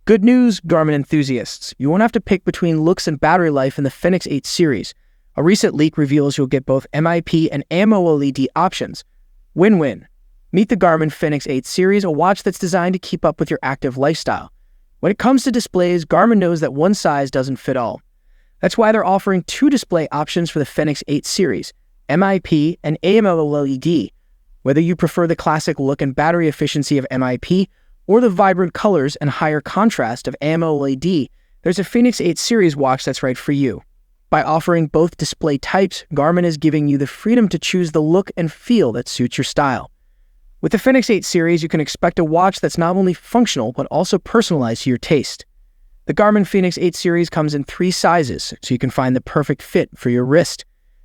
Good news, Garmin enthusiasts. You won't have to pick between looks and battery life in the Fenix E series. A recent leak reveals you'll get both MIP and AMOLED options. Win-win. Meet the Garmin Fenix E series, a watch that's designed to keep up with your active lifestyle. When it comes to displays, Garmin knows that one size doesn't fit all. That's why they're offering two display options for the Fenix E series, MIP and AMOLED. Whether you prefer the classic look and battery efficiency of MIP or the vibrant colors and higher contrast of AMOLED, there's a Fenix E series watch that's right for you. By offering both display types, Garmin is giving you the freedom to choose the look and feel that suits your style. With the Fenix E series, you can expect a watch that's not only functional, but also personalized to your taste. The Garmin Fenix E series comes in 3 sizes, so you can find the perfect fit for your wrist.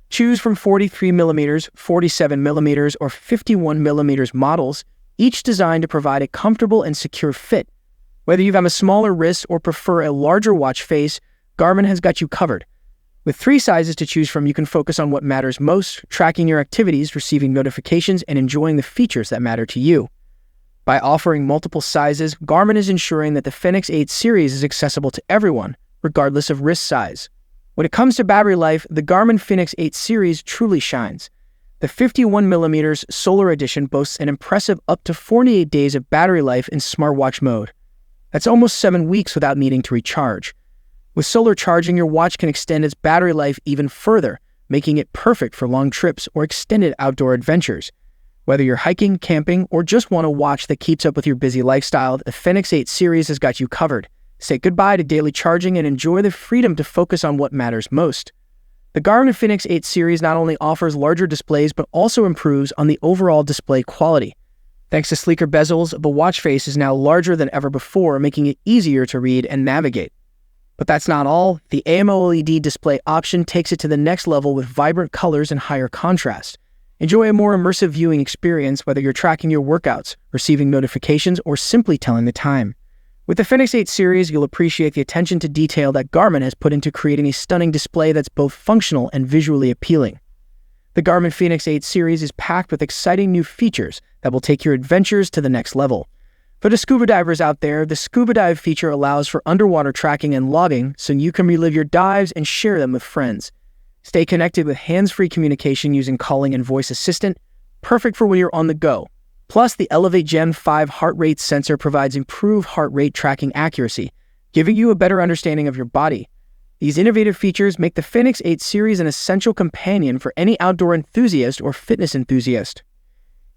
Choose from 43mm, 47mm, or 51mm models, each designed to provide a comfortable and secure fit. Whether you have a smaller wrist or prefer a larger watch face, Garmin has got you covered. With 3 sizes to choose from, you can focus on what matters most, tracking your activities, receiving notifications, and enjoying the features that matter to you. By offering multiple sizes, Garmin is ensuring that the Fenix E series is accessible to everyone, regardless of wrist size. When it comes to battery life, the Garmin Fenix E series truly shines. The 51mm Solar Edition boasts an impressive up to 48 days of battery life in smartwatch mode. That's almost 7 weeks without needing to recharge. With solar charging, your watch can extend its battery life even further, making it perfect for long trips or extended outdoor adventures. Whether you're hiking, camping, or just want a watch that keeps up with your busy lifestyle, the Fenix E series has got you covered. Say goodbye to daily charging and enjoy the freedom to focus on what matters most. The Garmin Fenix E series not only offers larger displays, but also improves on the overall display quality. Thanks to sleeker bezels, the watch face is now larger than ever before, making it easier to read and navigate. But that's not all. The AMOLED display option takes it to the next level with vibrant colors and higher contrast. Enjoy a more immersive viewing experience whether you're tracking your workouts, receiving notifications, or simply telling the time. With the Fenix E series, you'll appreciate the attention to detail that Garmin has put into creating a stunning display that's both functional and visually appealing. The Garmin Fenix E series is packed with exciting new features that will take your adventures to the next level. For the scuba divers out there, the Scuba Dive feature allows for underwater tracking and logging so you can relive your dives and share them with friends. Stay connected with hands-free communication using calling and voice assistant, perfect for when you're on the go. Plus, the Elevate Gen 5 heart rate sensor provides improved heart rate tracking accuracy, giving you a better understanding of your body. These innovative features make the Fenix E series an essential companion for any outdoor enthusiast or fitness enthusiast.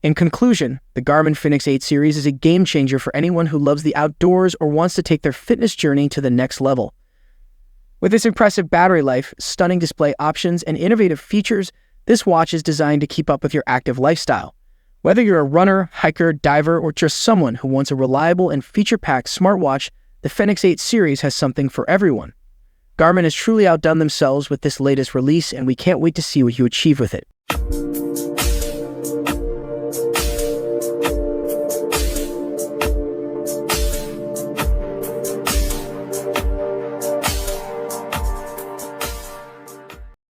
In conclusion, the Garmin Fenix E series is a game-changer for anyone who loves the outdoors or wants to take their fitness journey to the next level. With its impressive battery life, stunning display options, and innovative features, this watch is designed to keep up with your active lifestyle. Whether you're a runner, hiker, diver, or just someone who wants a reliable and feature-packed smartwatch, the Fenix E series has something for everyone. Garmin has truly outdone themselves with this latest release, and we can't wait to see what you achieve with it.